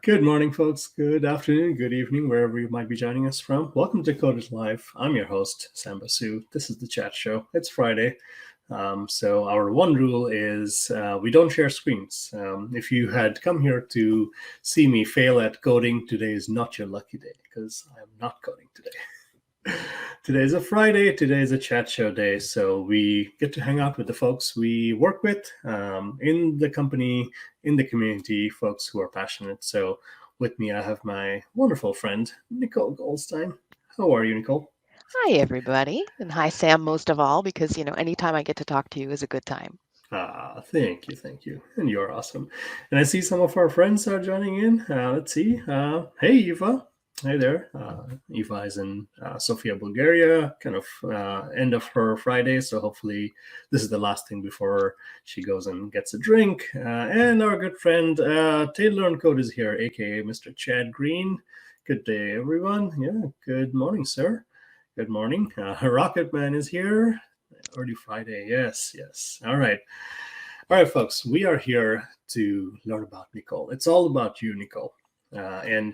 Good morning, folks. Good afternoon, good evening, wherever you might be joining us from. Welcome to Coded Live. I'm your host, Sam Basu. This is the chat show. It's Friday. So our one rule is we don't share screens. If you had come here to see me fail at coding, today is not your lucky day because I'm not coding today. Today is a Friday. Today is a chat show day. So we get to hang out with the folks we work with in the company, in the community, folks who are passionate. So with me, I have my wonderful friend, Nichol Goldstein. How are you, Nichol? Hi, everybody. And hi, Sam, most of all, because, anytime I get to talk to you is a good time. Thank you, thank you. And you're awesome. And I see some of our friends are joining in. Let's see. Hey, Eva. Hey there. Eva is in Sofia, Bulgaria, kind of end of her Friday. So hopefully this is the last thing before she goes and gets a drink. And our good friend Taylor and Code is here, aka Mr. Chad Green. Good day, everyone. Yeah, good morning, sir. Good morning. Rocket Man is here. Early Friday. Yes, yes. All right. All right, folks. We are here to learn about Nichol. It's all about you, Nichol. And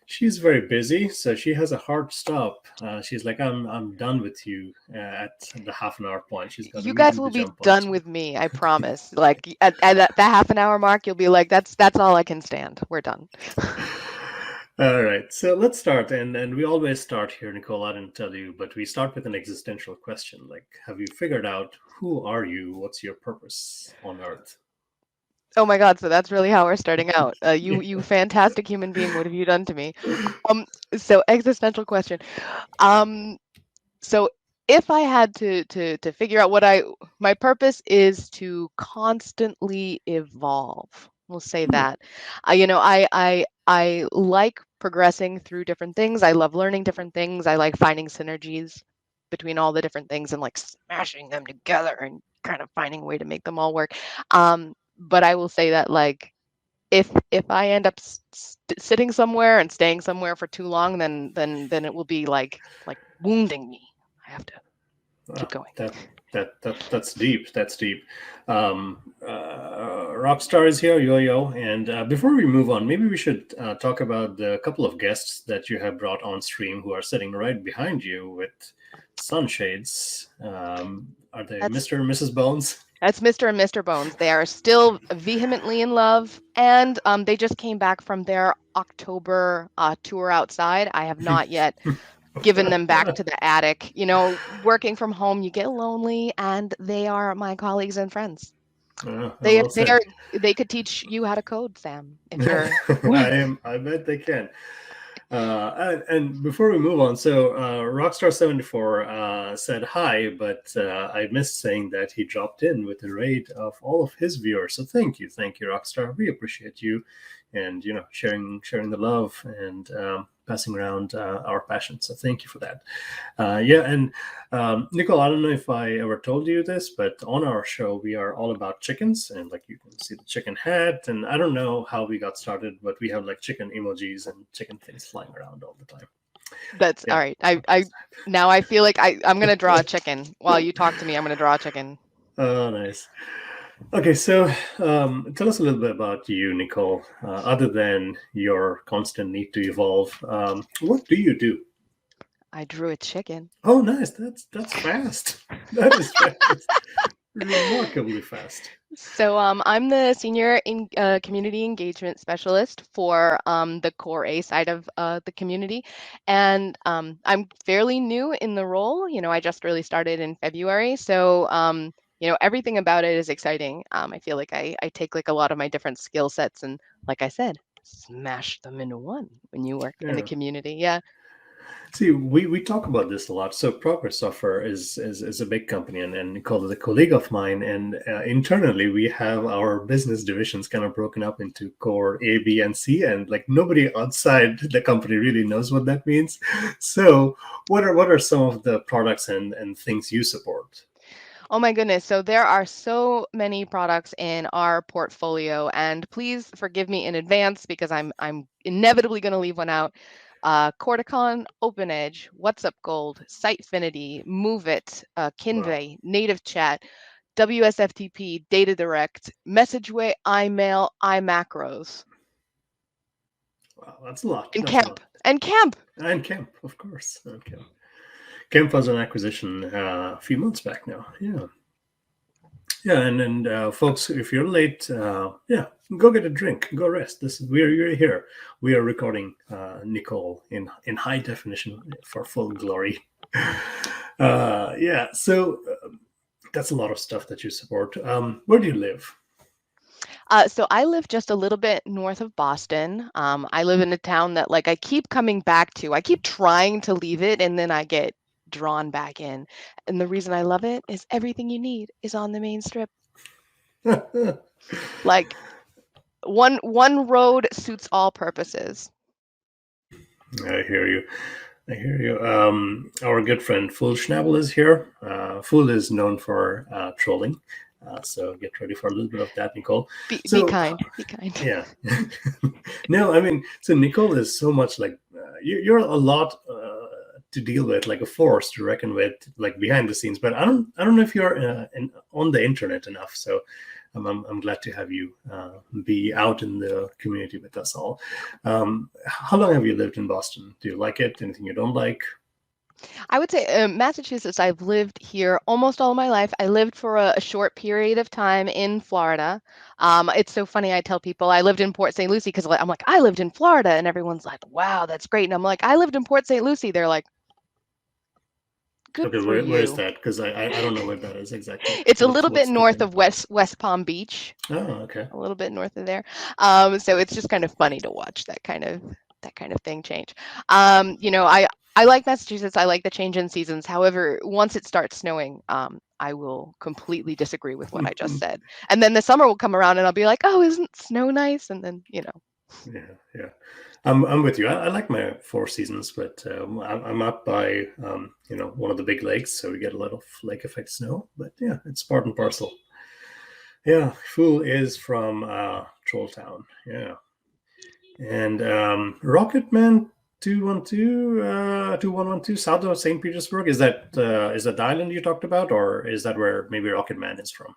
she's very busy, so she has a hard stop. She's like, I'm done with you at the half an hour point. She's got a You guys meeting will to be jump done onto. with me, I promise. Like at that half an hour mark, you'll be like, that's all I can stand. We're done. All right, so let's start. And we always start here, Nicole. I didn't tell you, but we start with an existential question. Like, have you figured out who are you? What's your purpose on Earth? Oh my God, so that's really how we're starting out. Yeah. You fantastic human being, what have you done to me? Um, so existential question. Um, so if I had to figure out my purpose is to constantly evolve. We'll say Hmm. that. I like progressing through different things. I love learning different things. I like finding synergies between all the different things and like smashing them together and kind of finding a way to make them all work. But I will say that like if I end up sitting somewhere and staying somewhere for too long, then it will be like wounding me. I have to keep Wow, going. that's deep. That's deep. Rockstar is here, Yo-Yo. And before we move on, maybe we should talk about the couple of guests that you have brought on stream who are sitting right behind you with sunshades. Are they That's Mr. and Mrs. Bones? that's Mr. and Mr. Bones. They are still vehemently in love, and they just came back from their October tour outside. I have not yet given them back to the attic. Working from home, you get lonely, and they are my colleagues and friends. They Well they said. are they could teach you how to code, Sam, if you're. I bet they can. And before we move on, so Rockstar74 said hi, but I missed saying that he dropped in with a raid of all of his viewers. So thank you, Rockstar. We appreciate you, and sharing the love and passing around our passion. So thank you for that. Yeah, and Nicole, I don't know if I ever told you this, but on our show we are all about chickens, and like you can see the chicken hat. And I don't know how we got started, but we have like chicken emojis and chicken things flying around all the time. That's all Yeah. right. I now I feel like I'm gonna draw a chicken while you talk to me. I'm gonna draw a chicken. Oh, nice. Okay, so tell us a little bit about you, Nicole. Other than your constant need to evolve, what do you do? I drew a chicken. Oh, nice. That's fast. That is fast. Remarkably fast. So I'm the senior community engagement specialist for the core A side of the community, and I'm fairly new in the role. I just really started in February, so everything about it is exciting. I feel like I take like a lot of my different skill sets and, like I said, smash them into one when you work in the Yeah. community. Yeah. See, we talk about this a lot. So Progress Software is a big company, and Nicole is a colleague of mine. And internally, we have our business divisions kind of broken up into core A, B, and C. And like nobody outside the company really knows what that means. So, what are some of the products and things you support? Oh my goodness. So there are so many products in our portfolio, and please forgive me in advance because I'm inevitably going to leave one out. Corticon, OpenEdge, WhatsUp Gold, Sitefinity, MoveIt, Wow. Kinvey, Native Chat, WSFTP, Data Direct, MessageWay, iMail, iMacros. Wow, that's a lot. And That's a camp. lot. And camp. And Kemp, of course. And Kemp. Kemp was an acquisition a few months back now. Yeah. Yeah, and folks, if you're late, yeah, go get a drink, go rest. We're here. We are recording Nichol in high definition for full glory. Yeah, so that's a lot of stuff that you support. Where do you live? So I live just a little bit north of Boston. I live in a town that like I keep coming back to. I keep trying to leave it and then I get drawn back in. And the reason I love it is everything you need is on the main strip. Like one road suits all purposes. I hear you. I hear you. Our good friend Fool Schnabel is here. Fool is known for trolling, so get ready for a little bit of that, Nicole. Be kind. Be kind. Yeah. No, I mean, so Nicole is so much like you're a lot to deal with, like a force to reckon with, like behind the scenes. But I don't know if you're on the internet enough. So I'm glad to have you be out in the community with us all. How long have you lived in Boston? Do you like it? Anything you don't like? I would say Massachusetts, I've lived here almost all my life. I lived for a short period of time in Florida. It's so funny. I tell people I lived in Port St. Lucie because I'm like, I lived in Florida. And everyone's like, wow, that's great. And I'm like, I lived in Port St. Lucie. They're like, good Okay, for where is you. that? Because I don't know where that is exactly. It's a little bit What's the north thing? of West Palm Beach, Oh, okay. a little bit north of there. So it's just kind of funny to watch that kind of thing change. You know, I like Massachusetts. I like the change in seasons. However, once it starts snowing, I will completely disagree with what I just said. And then the summer will come around and I'll be like, oh, isn't snow nice? And then, you know. Yeah. I'm with you. I like my four seasons, but I'm up by one of the big lakes, so we get a lot of lake effect snow. But yeah, it's part and parcel. Yeah, Fool is from Trolltown. Yeah, and Rocketman 2112 south of St. Petersburg. Is that the island you talked about, or is that where maybe Rocketman is from?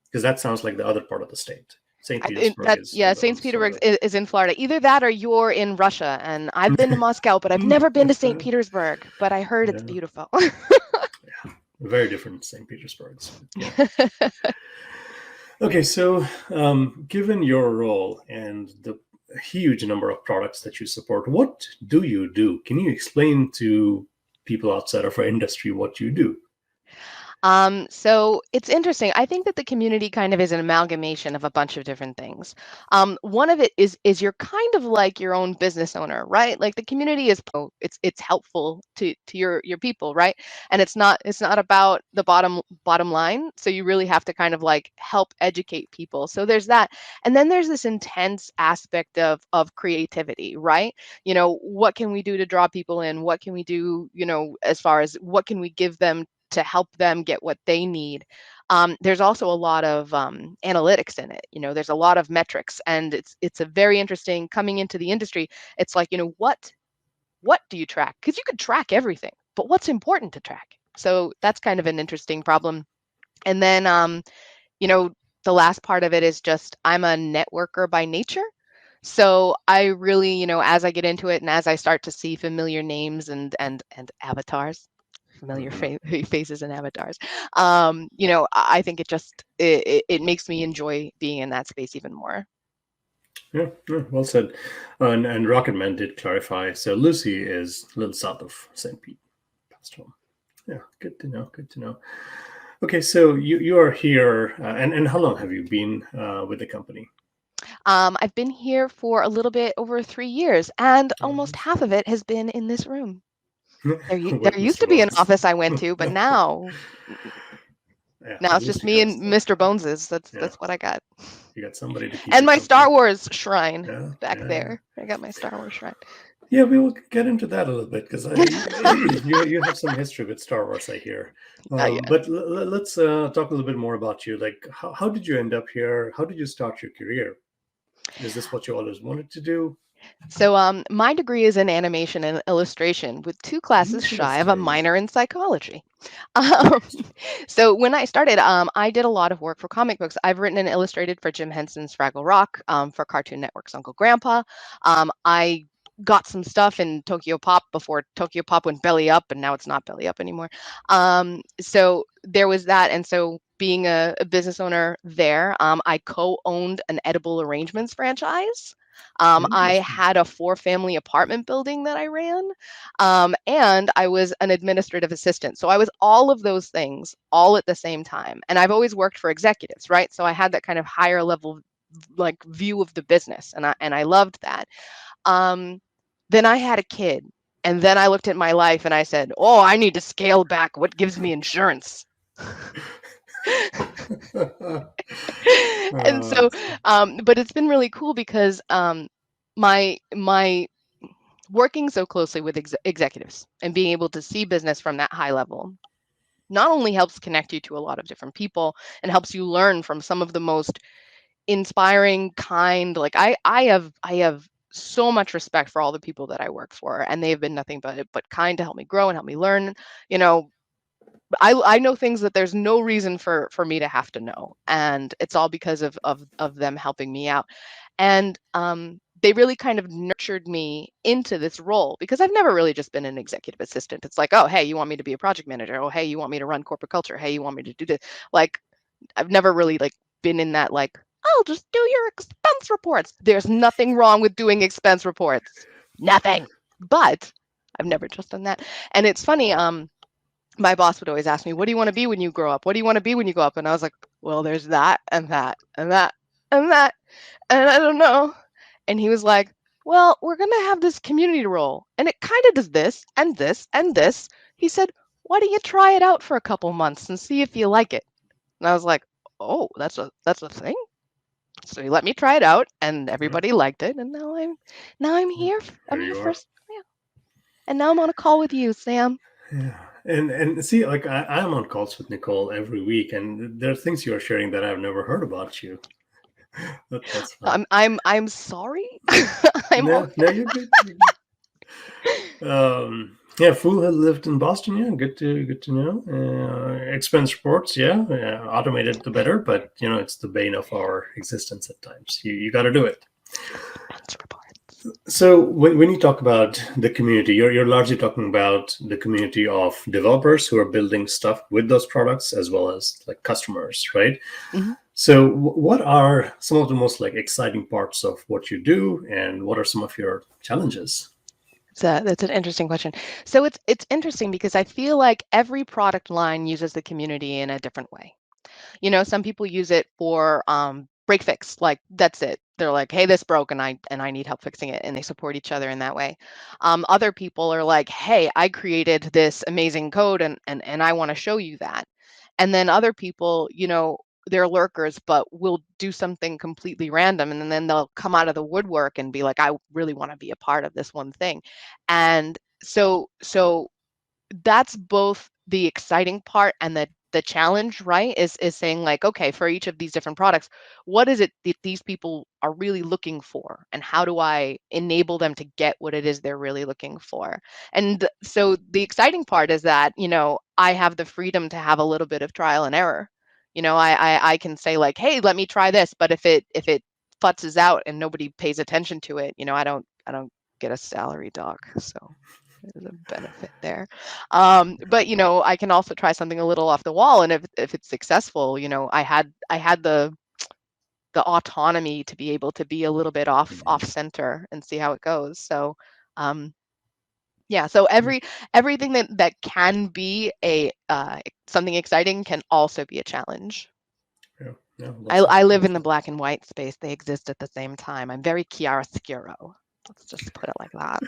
Because that sounds like the other part of the state. St. Petersburg is on St. sort Petersburg of. is in Florida. Either that or you're in Russia. And I've been to Moscow, but I've never been to St. Petersburg. But I heard it's Yeah. beautiful. Yeah, very different St. Petersburgs. Yeah. Okay, so given your role and the huge number of products that you support, what do you do? Can you explain to people outside of our industry what you do? So it's interesting. I think that the community kind of is an amalgamation of a bunch of different things. One of it is you're kind of like your own business owner, right? Like the community is it's helpful to your people, right? And it's not about the bottom line. So you really have to kind of like help educate people. So there's that. And then there's this intense aspect of creativity, right? You know, what can we do to draw people in? What can we do, you know, as far as what can we give them to help them get what they need. There's also a lot of analytics in it. You know, there's a lot of metrics, and it's a very interesting coming into the industry. It's like, you know, what do you track? Because you could track everything, but what's important to track? So that's kind of an interesting problem. And then, you know, the last part of it is just I'm a networker by nature. So I really, you know, as I get into it and as I start to see familiar names and avatars, familiar faces and avatars, you know, I think it makes me enjoy being in that space even more. Yeah, yeah, well said. And Rocketman did clarify. So Lucy is a little south of St. Pete, past home. Yeah, good to know. Good to know. Okay, so you are here, and how long have you been with the company? I've been here for a little bit over 3 years, and almost half of it has been in this room. There With used Mr. to be an Bones. office I went to, but Yeah, now at it's just least you me have and Mr. Boneses. yeah, That's what I got. you got somebody to keep And you my Star company. Wars shrine Yeah, back yeah, there. I got my Star Wars shrine. yeah. We will get into that a little bit because you have some history with Star Wars, I hear. Yeah. But let's talk a little bit more about you. Like, how did you end up here? How did you start your career? Is this what you always wanted to do? So my degree is in animation and illustration with 2 classes shy of a Interesting. minor in psychology. Um, so when I started, I did a lot of work for comic books. I've written and illustrated for Jim Henson's Fraggle Rock, for Cartoon Network's Uncle Grandpa. I got some stuff in Tokyo Pop before Tokyo Pop went belly up, and now it's not belly up anymore. So there was that, and so being a business owner there, I co-owned an edible arrangements franchise. I Interesting. had a 4-family apartment building that I ran, and I was an administrative assistant. So I was all of those things all at the same time. And I've always worked for executives, right? So I had that kind of higher level like view of the business, and I loved that. Um, then I had a kid, and then I looked at my life and I said, "Oh, I need to scale back. What gives me insurance?" And so, but it's been really cool because my working so closely with executives and being able to see business from that high level not only helps connect you to a lot of different people and helps you learn from some of the most inspiring, kind, like I have so much respect for all the people that I work for, and they've been nothing but kind to help me grow and help me learn. You know, I know things that there's no reason for me to have to know, and it's all because of them helping me out. And they really kind of nurtured me into this role because I've never really just been an executive assistant. It's like, oh, hey, you want me to be a project manager? Oh, hey, you want me to run corporate culture? Hey, you want me to do this? Like, I've never really like been in that like, I'll just do your expense reports. There's nothing wrong with doing expense reports. Nothing. But I've never just done that. And it's funny, my boss would always ask me, "What do you want to be when you grow up? What do you want to be when you grow up?" And I was like, "Well, there's that and that and that and that, and I don't know." And he was like, "Well, we're gonna have this community role, and it kind of does this and this and this." He said, "Why don't you try it out for a couple months and see if you like it?" And I was like, "Oh, that's a thing." So he let me try it out, and Yeah, everybody liked it, and now I'm here. I'm here here you are. first, yeah. And now I'm on a call with you, Sam. Yeah, and see, like I'm on calls with Nicole every week, and there are things you are sharing that I've never heard about you. That's fun. I'm sorry. I'm No, no, you're good. You're good. Yeah, Fool had lived in Boston. Yeah, good to know. Expense reports. Yeah, automated the better, but it's the bane of our existence at times. You got to do it. expense reports. So when you talk about the community, you're largely talking about the community of developers who are building stuff with those products as well as like customers, right? Mhm. So what are some of the most like exciting parts of what you do, and what are some of your challenges? That's an interesting question. So it's interesting because I feel like every product line uses the community in a different way. Some people use it for break fix, like that's it. They're like, hey, this broke and I need help fixing it, and they support each other in that way. Other people are like, hey, I created this amazing code and I want to show you that. And then other people, they're lurkers, but will do something completely random, and then they'll come out of the woodwork and be like, I really want to be a part of this one thing. And so that's both the exciting part and the challenge, right? Is saying like, okay, for each of these different products, what is it that these people are really looking for, and how do I enable them to get what it is they're really looking for? And so the exciting part is that I have the freedom to have a little bit of trial and error. I can say like, hey, let me try this, but if it futzes out and nobody pays attention to it, I don't get a salary dog. So there's a benefit there. But I can also try something a little off the wall, and if it's successful, I had the autonomy to be able to be a little bit off center and see how it goes. So um, yeah, so everything that can be a something exciting can also be a challenge. Yeah, yeah, I, lots of I live in lots the of black and white space. They exist at the same time. I'm very chiaroscuro. Let's just put it like that.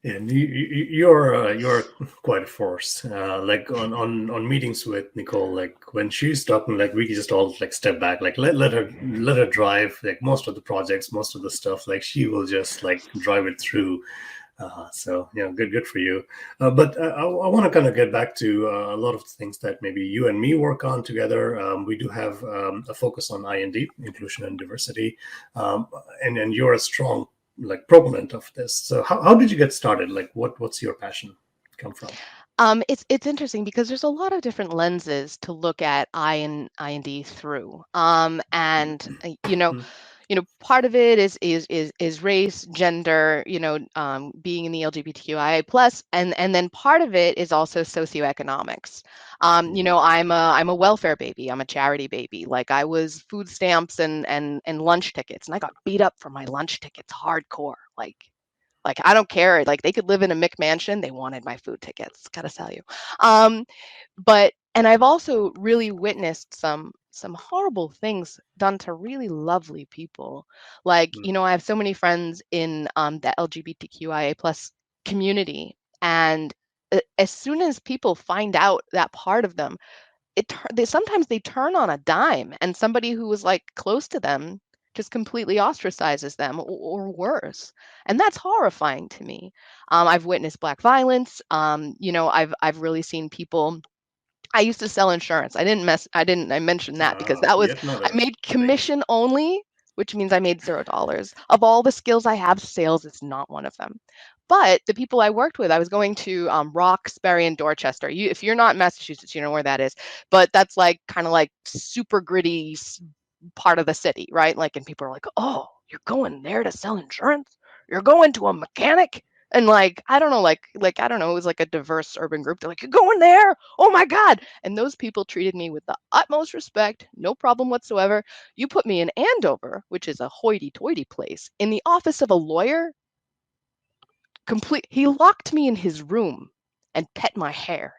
Yeah, and you're quite a force. Like on meetings with Nicole, like when she's talking, like we just all like step back, like let her drive. Like most of the projects, most of the stuff, like she will just like drive it through. So good for you. But I want to kind of get back to a lot of the things that maybe you and me work on together. We do have a focus on I&D, inclusion and diversity, and you're a strong like proponent of this. So how did you get started? Like what's your passion come from? It's interesting because there's a lot of different lenses to look at I and D through. And Mm, part of it is race, gender, being in the LGBTQIA plus, and then part of it is also socioeconomics. I'm a welfare baby. I'm a charity baby. Like I was food stamps and lunch tickets, and I got beat up for my lunch tickets hardcore. Like I don't care. Like they could live in a McMansion. They wanted my food tickets. Gotta tell you. Um, and I've also really witnessed some horrible things done to really lovely people. Like, mm, I have so many friends in the LGBTQIA plus community, and as soon as people find out that part of them, sometimes they turn on a dime, and somebody who was like close to them just completely ostracizes them, or worse, and that's horrifying to me. I've witnessed Black violence. I've really seen people. I used to sell insurance. I mentioned that because Yet I another made thing. commission only, which means I made $0. Of all the skills I have, sales is not one of them. But the people I worked with, I was going to Roxbury and Dorchester. If you're not in Massachusetts, you know where that is. But that's like kind of like super gritty part of the city, right? Like, and people are like, "Oh, you're going there to sell insurance? You're going to a mechanic?" And like, I don't know, like I don't know, it was like a diverse urban group. They're like, "You're going there? Oh my God." And those people treated me with the utmost respect, no problem whatsoever. You put me in Andover, which is a hoity-toity place, in the office of a lawyer, he locked me in his room and pet my hair.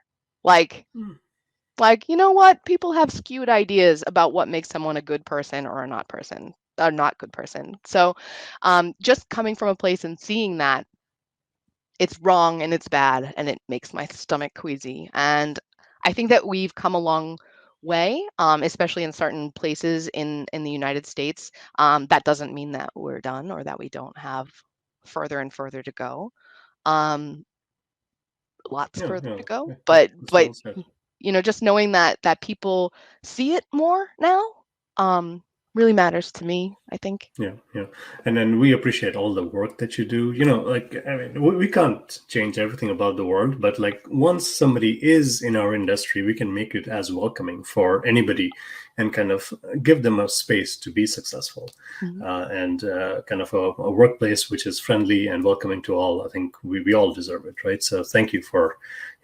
Like, Mm, you know what? People have skewed ideas about what makes someone a good person or a not good person. So, just coming from a place and seeing that, it's wrong and it's bad and it makes my stomach queasy. And I think that we've come a long way, especially in certain places in the United States. That doesn't mean that we're done or that we don't have further and further to go. Um, Lots yeah, further yeah, to go, yeah, but that's well said. just knowing that people see it more now, um, really matters to me, I think. Yeah, yeah. And then we appreciate all the work that you do. Like, I mean, we can't change everything about the world, but like once somebody is in our industry, we can make it as welcoming for anybody and kind of give them a space to be successful, Mhm. and kind of a workplace which is friendly and welcoming to all. I think we all deserve it, right? So thank you for,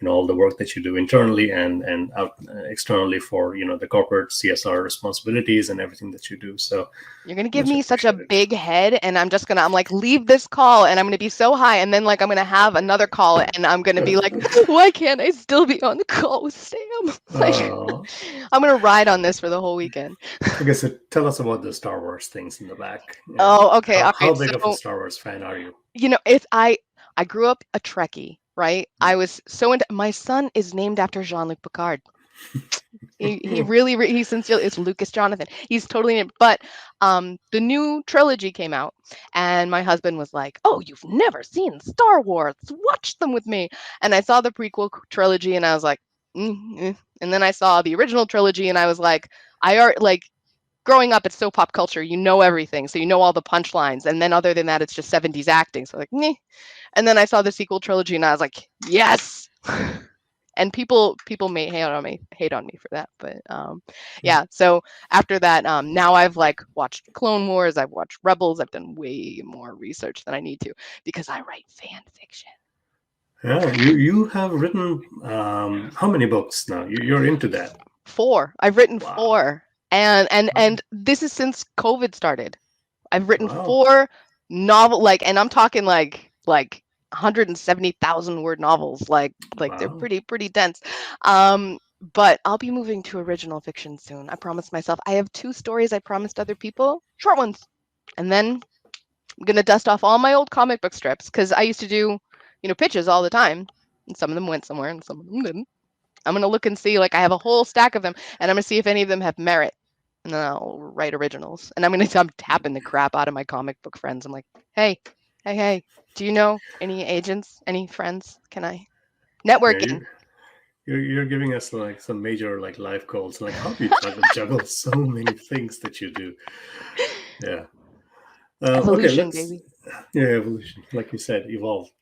all the work that you do internally and out externally for, the corporate CSR responsibilities and everything that you do. So You're gonna give much me such a appreciated. big head, and I'm like, leave this call, and I'm gonna be so high, and then like I'm gonna have another call, and I'm gonna be like, why can't I still be on the call with Sam? Like, Uh, I'm gonna ride on this for the whole weekend. okay, so tell us about the Star Wars things in the back. Oh, okay, How all how right. big of a So, Star Wars fan are you? it's I grew up a Trekkie, right? Mm. I was so into my son is named after Jean-Luc Picard. He really he's sincere. It's Lucas Jonathan. He's totally in. But the new trilogy came out, and my husband was like, "Oh, you've never seen Star Wars? Watch them with me." And I saw the prequel trilogy, and I was like, and then I saw the original trilogy, and I was like, I are like. Growing up, it's so pop culture, you know everything, so you know all the punchlines, and then other than that, it's just 70s acting. So like, meh. And then I saw the sequel trilogy, and I was like, yes. And people may hate on me for that, but Mm. yeah. So after that, now I've like watched Clone Wars, I've watched Rebels, I've done way more research than I need to because I write fan fiction. Yeah, you have written how many books now? You're into that. Four. I've written Wow. four, and this is since COVID started. I've written Wow. four and I'm talking like 170,000 word novels. Like they're Wow. pretty dense. Um, but I'll be moving to original fiction soon. I promised myself. I have two stories I promised other people, short ones, and then I'm gonna dust off all my old comic book strips because I used to do, pitches all the time, and some of them went somewhere and some of them didn't. I'm gonna look and see, like I have a whole stack of them, and I'm gonna see if any of them have merit, and then I'll write originals. And I'm tapping the crap out of my comic book friends. I'm like, hey, hey, do you know any agents, any friends? Can I Yeah, networking? you're giving us like some major like life goals. Like how do you juggle so many things that you do? Yeah. Okay, Evolution, let's baby. Yeah, evolution, like you said, evolved.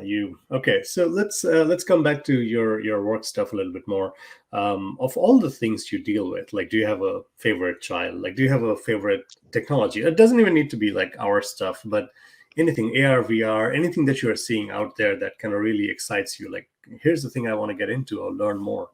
You okay? So let's come back to your work stuff a little bit more. Of all the things you deal with, like, do you have a favorite child? Like, do you have a favorite technology? It doesn't even need to be like our stuff, but anything AR, VR, anything that you are seeing out there that kind of really excites you. Like, here's the thing I want to get into or learn more.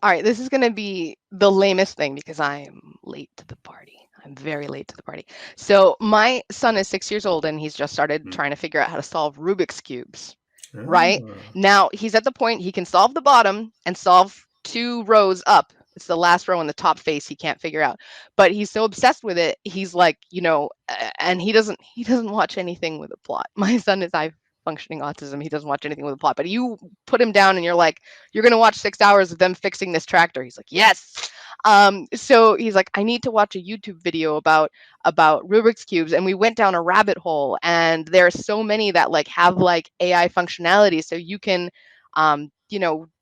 All right, this is going to be the lamest thing because I'm late to the party. I'm very late to the party. So my son is 6 years old and he's just started Hmm. trying to figure out how to solve Rubik's cubes. Right Ah, now, he's at the point he can solve the bottom and solve 2 rows up. It's the last row in the top face he can't figure out, but he's so obsessed with it. He's like, and he doesn't watch anything with a plot. My son is high functioning autism. He doesn't watch anything with a plot. But you put him down and you're like, you're gonna watch 6 hours of them fixing this tractor. He's like, yes. So he's like, I need to watch a YouTube video about Rubik's cubes, and we went down a rabbit hole. And there are so many that like have like AI functionality, so you can,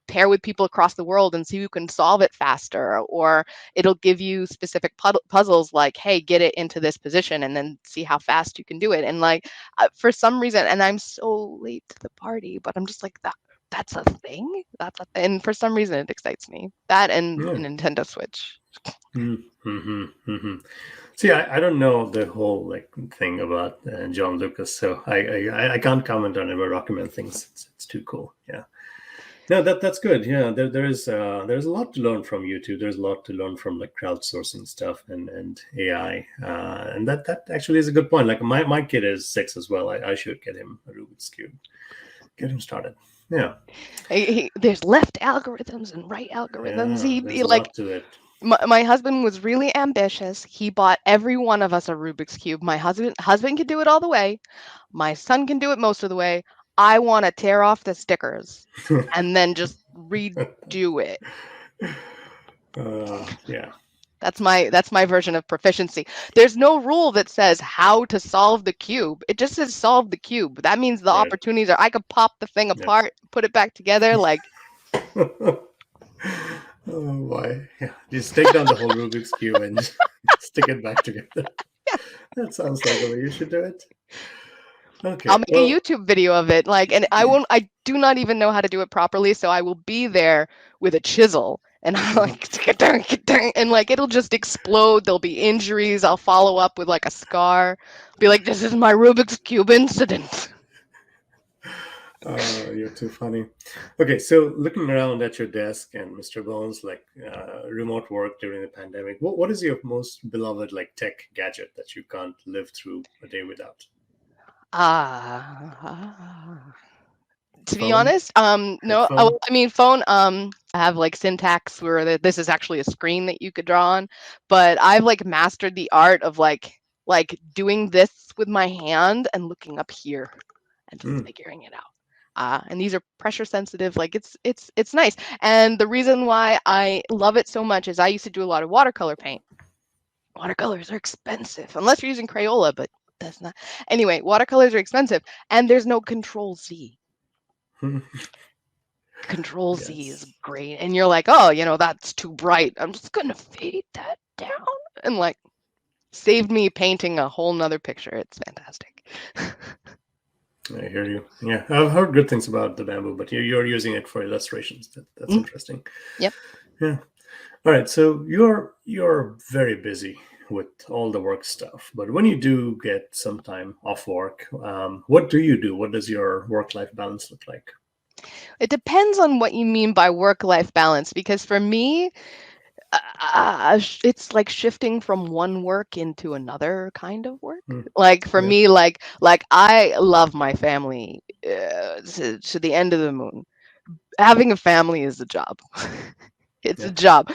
pair with people across the world and see who can solve it faster, or it'll give you specific puzzles like, hey, get it into this position, and then see how fast you can do it. And like, for some reason, and I'm so late to the party, but I'm just like that. That's a thing. And for some reason, it excites me. That and a yeah. Nintendo Switch. Mm-hmm, hmm. See, I don't know the whole like thing about John Lucas, so I can't comment on it or document things. It's too cool. Yeah. No, that's good. Yeah, there's a lot to learn from YouTube. There's a lot to learn from like crowdsourcing stuff and AI, and that actually is a good point. Like my kid is 6 as well. I should get him a Rubik's cube, get him started. Yeah, There's left algorithms and right algorithms. yeah. He There's a like lot to it. my husband was really ambitious. He bought every one of us a Rubik's cube. My husband can do it all the way. My son can do it most of the way. I want to tear off the stickers and then just redo it. Yeah, That's my version of proficiency. There's no rule that says how to solve the cube. It just says solve the cube. That means the right. opportunities are I could pop the thing Yeah. apart, put it back together. Like, Oh boy. Yeah. Just take down the whole Rubik's Cube and just stick it back together. That sounds like the way you should do it. I'll Okay. make a Well, YouTube video of it. Like, and I do not even know how to do it properly. So I will be there with a chisel and I'm mhm. like, and like, it'll just explode. There'll be injuries. I'll follow up with like a scar. Be like, this is my Rubik's Cube incident. You're too funny. Okay, so looking around at your desk and Mr. Bones, like remote work during the pandemic, what is your most beloved like tech gadget that you can't live through a day without? Ah. To be Phone, honest, no. headphone? I mean, phone. I have like syntax where this is actually a screen that you could draw on, but I've like mastered the art of like doing this with my hand and looking up here and just Mm, figuring it out. And these are pressure sensitive. Like it's nice. And the reason why I love it so much is I used to do a lot of watercolor paint. Watercolors are expensive unless you're using Crayola, but that's not. Anyway, watercolors are expensive, and there's no Control Z. Control Z is yes. great. And you're like, oh, that's too bright. I'm just gonna fade that down. And like saved me painting a whole nother picture. It's fantastic. I hear you. Yeah, I've heard good things about the bamboo, but you're using it for illustrations. That's Mm, interesting. yep. Yeah. All right. So you're very busy with all the work stuff, but when you do get some time off work, what do you do? What does your work-life balance look like? It depends on what you mean by work-life balance, because for me, it's like shifting from one work into another kind of work. Hmm. Like for Yeah. me, like I love my family to the end of the moon. Having a family is a job. It's a Yeah. job.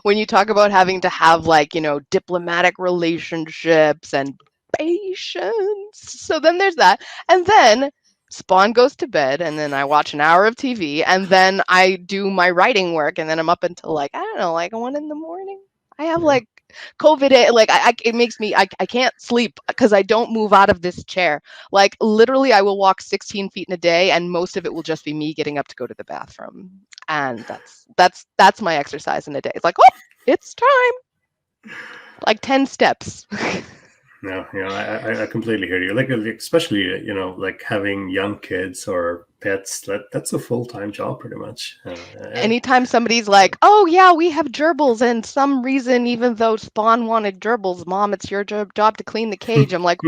When you talk about having to have like, diplomatic relationships and patience. So then there's that. And then Spawn goes to bed and then I watch an hour of TV and then I do my writing work and then I'm up until like, I don't know, like 1 in the morning. I have Yeah. like COVID, like it makes me, I can't sleep because I don't move out of this chair. Like literally I will walk 16 feet in a day and most of it will just be me getting up to go to the bathroom. And that's my exercise in a day. It's like, oh, it's time. Like 10 steps. No, I completely hear you. Like, especially, like having young kids or pets. That's a full-time job, pretty much. Anytime somebody's like, "Oh yeah, we have gerbils," and some reason, even though Spawn wanted gerbils, Mom, it's your job to clean the cage. I'm like,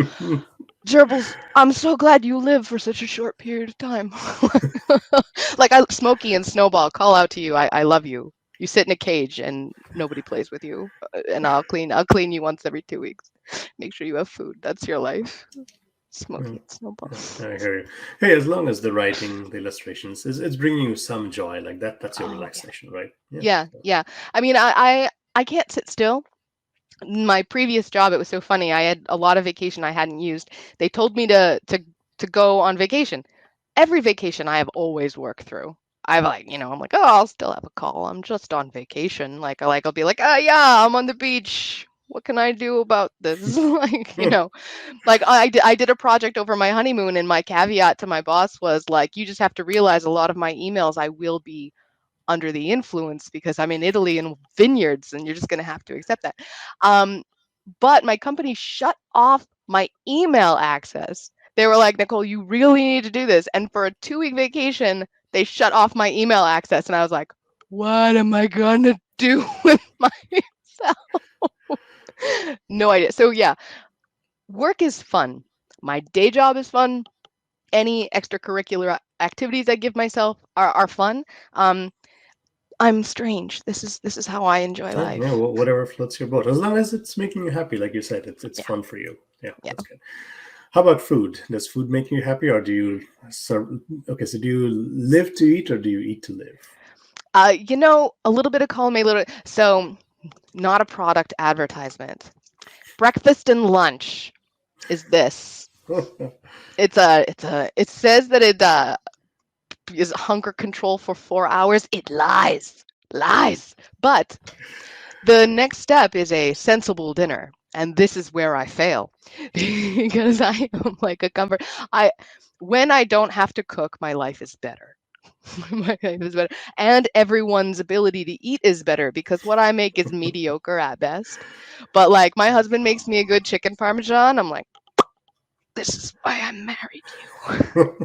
gerbils, I'm so glad you live for such a short period of time. Like Smokey and Snowball, call out to you. I love you. You sit in a cage and nobody plays with you, and I'll clean you once every 2 weeks. Make sure you have food. That's your life. Smokey and Snowball. I hear you. Hey, as long as the writing, the illustrations, it's bringing you some joy, like that's your Oh yeah. relaxation, right? Yeah. Yeah, yeah. I mean, I can't sit still. My previous job, it was so funny. I had a lot of vacation I hadn't used. They told me to go on vacation. Every vacation I have always worked through. I've like, I'm like, oh, I'll still have a call. I'm just on vacation. I'll be like, oh yeah, I'm on the beach. What can I do about this? Like, like I did a project over my honeymoon, and my caveat to my boss was like, you just have to realize a lot of my emails I will be under the influence because I'm in Italy and vineyards, and you're just going to have to accept that. But my company shut off my email access. They were like, Nichol, you really need to do this. And for a 2-week vacation, they shut off my email access. And I was like, what am I going to do with myself? No idea. So, yeah, work is fun. My day job is fun. Any extracurricular activities I give myself are fun. I'm strange. This is how I enjoy Yeah, yeah. life. Whatever floats your boat, as long as it's making you happy, like you said, it's Yeah, fun for you. Yeah, yeah. that's good. How about food? Does food make you happy, or do you serve? Okay, so do you live to eat, or do you eat to live? A little bit of column A, a little. So, not a product advertisement. Breakfast and lunch is this. It says that it is hunger control for 4 hours. It lies. But the next step is a sensible dinner. And this is where I fail because I am like a comfort. When I don't have to cook, my life is better. My life is better. And everyone's ability to eat is better because what I make is mediocre at best. But like my husband makes me a good chicken parmesan. I'm like, this is why I married you.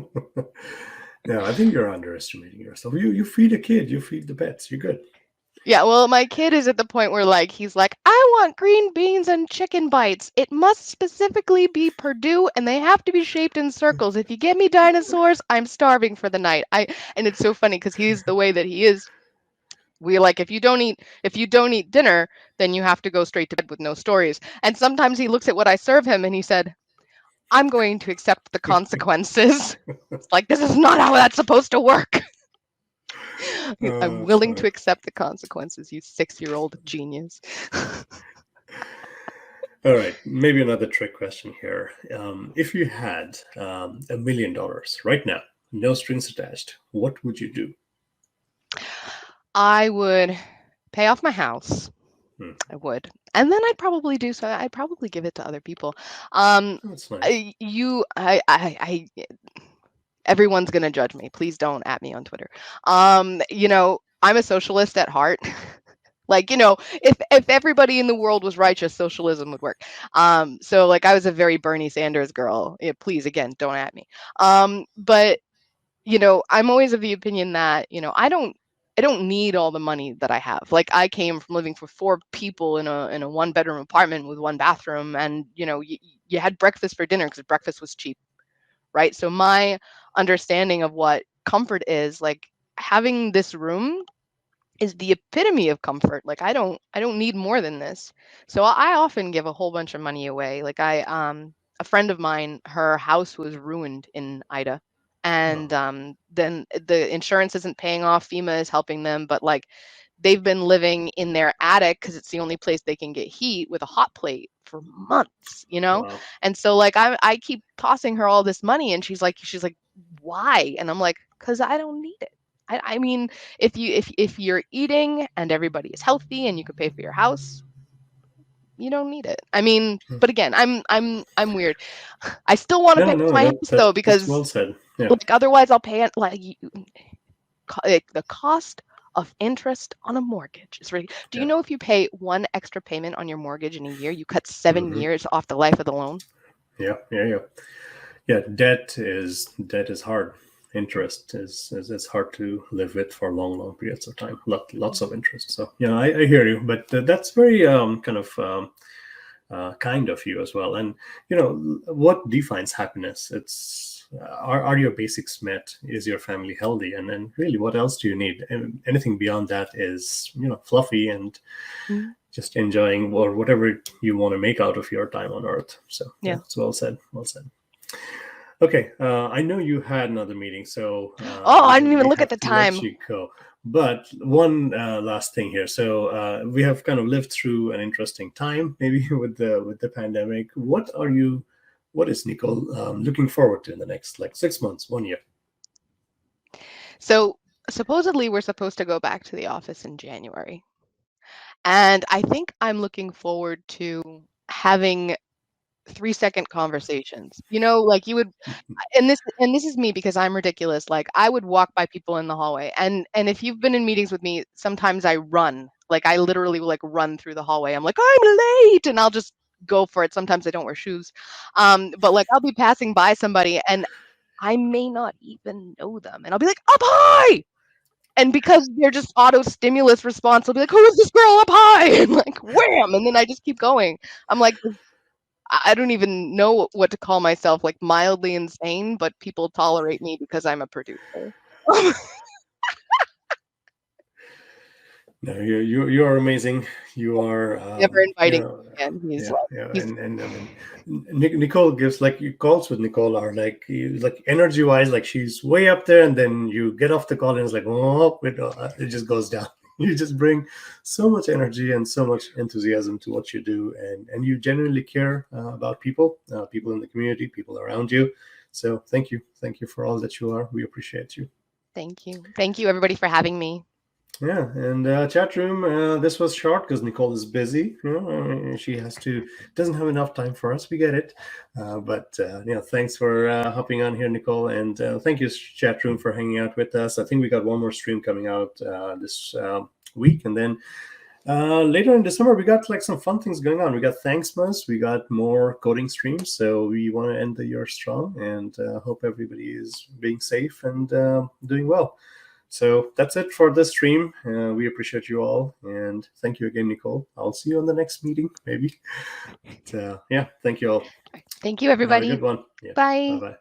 No, I think you're underestimating yourself. You feed a kid, you feed the pets, you're good. Yeah, well, my kid is at the point where like he's like, I want green beans and chicken bites. It must specifically be Purdue and they have to be shaped in circles. If you get me dinosaurs, I'm starving for the night. And it's so funny because he's the way that he is. We like if you don't eat dinner, then you have to go straight to bed with no stories. And sometimes he looks at what I serve him and he said, I'm going to accept the consequences. It's like this is not how that's supposed to work. I'm That's willing funny. to accept the consequences, you 6-year-old genius. All right, maybe another trick question here. If you had $1 million right now, no strings attached, what would you do? I would pay off my house. Hmm, I would. And then I'd probably give it to other people. Um, that's nice. everyone's gonna judge me. Please don't at me on Twitter. I'm a socialist at heart. Like, if everybody in the world was righteous, socialism would work. So like I was a very Bernie Sanders girl. Yeah, please again, don't at me. But I'm always of the opinion that, I don't need all the money that I have. Like I came from living for 4 people in a 1-bedroom apartment with 1 bathroom, and you had breakfast for dinner because breakfast was cheap, right? So my understanding of what comfort is, like having this room is the epitome of comfort. Like I don't need more than this. So I often give a whole bunch of money away. Like a friend of mine, her house was ruined in Ida. And Oh, then the insurance isn't paying off, FEMA is helping them, but like they've been living in their attic because it's the only place they can get heat with a hot plate for months. wow. And so like I keep tossing her all this money, and she's like, why? And I'm like, because I don't need it. I mean, if you're eating and everybody is healthy and you can pay for your house, you don't need it. I mean, Hmm. but again, I'm weird. I still want to No, pay for no, my house though that's because well said. Yeah. like otherwise I'll pay it like the cost of interest on a mortgage. It's really. Do you Yeah. know if you pay one extra payment on your mortgage in a year, you cut 7 Mhm. years off the life of the loan? Yeah, debt is hard. Interest is hard to live with for long periods of time. Lots of interest. So yeah, I hear you, but that's very kind of kind of you as well. And what defines happiness? It's are your basics met? Is your family healthy? And then really, what else do you need? And anything beyond that is fluffy and Mhm. just enjoying or whatever you want to make out of your time on Earth. So yeah, Yeah. it's well said. Well said. Okay, I know you had another meeting, so Oh, I didn't even we look at have the to let time. you go. But one last thing here. So we have kind of lived through an interesting time, maybe with the pandemic. What is Nicole looking forward to in the next like 6 months, 1 year? So supposedly we're supposed to go back to the office in January. And I think I'm looking forward to having 3-second conversations. Like you would, and this is me because I'm ridiculous. Like I would walk by people in the hallway, and if you've been in meetings with me, sometimes I run. Like I literally will like run through the hallway. I'm like, I'm late, and I'll just go for it. Sometimes I don't wear shoes. But like I'll be passing by somebody and I may not even know them. And I'll be like, up high. And because they're just auto stimulus response, I'll be like, who is this girl up high? And like wham. And then I just keep going. I'm like, I don't even know what to call myself, like mildly insane, but people tolerate me because I'm a producer. No, you are amazing. You are, Never inviting him again. He's yeah, like, yeah, he's and I mean, Nicole gives like you calls with Nicole are like energy wise, like she's way up there, and then you get off the call and it's like, oh, it just goes down. You just bring so much energy and so much enthusiasm to what you do, and you genuinely care about people in the community, people around you. So thank you for all that you are. We appreciate you. thank you. Thank you, everybody, for having me. Yeah, and chat room. This was short because Nicole is busy. She doesn't have enough time for us. We get it, but thanks for hopping on here, Nicole, and thank you, chat room, for hanging out with us. I think we got one more stream coming out this week, and then later in December we got like some fun things going on. We got Thanksmas, we got more coding streams, so we want to end the year strong, and hope everybody is being safe and doing well. So that's it for this stream. We appreciate you all. And thank you again, Nicole. I'll see you on the next meeting, maybe. But, yeah, thank you all. Thank you, Have a everybody. good one. Yeah. Bye. Bye-bye.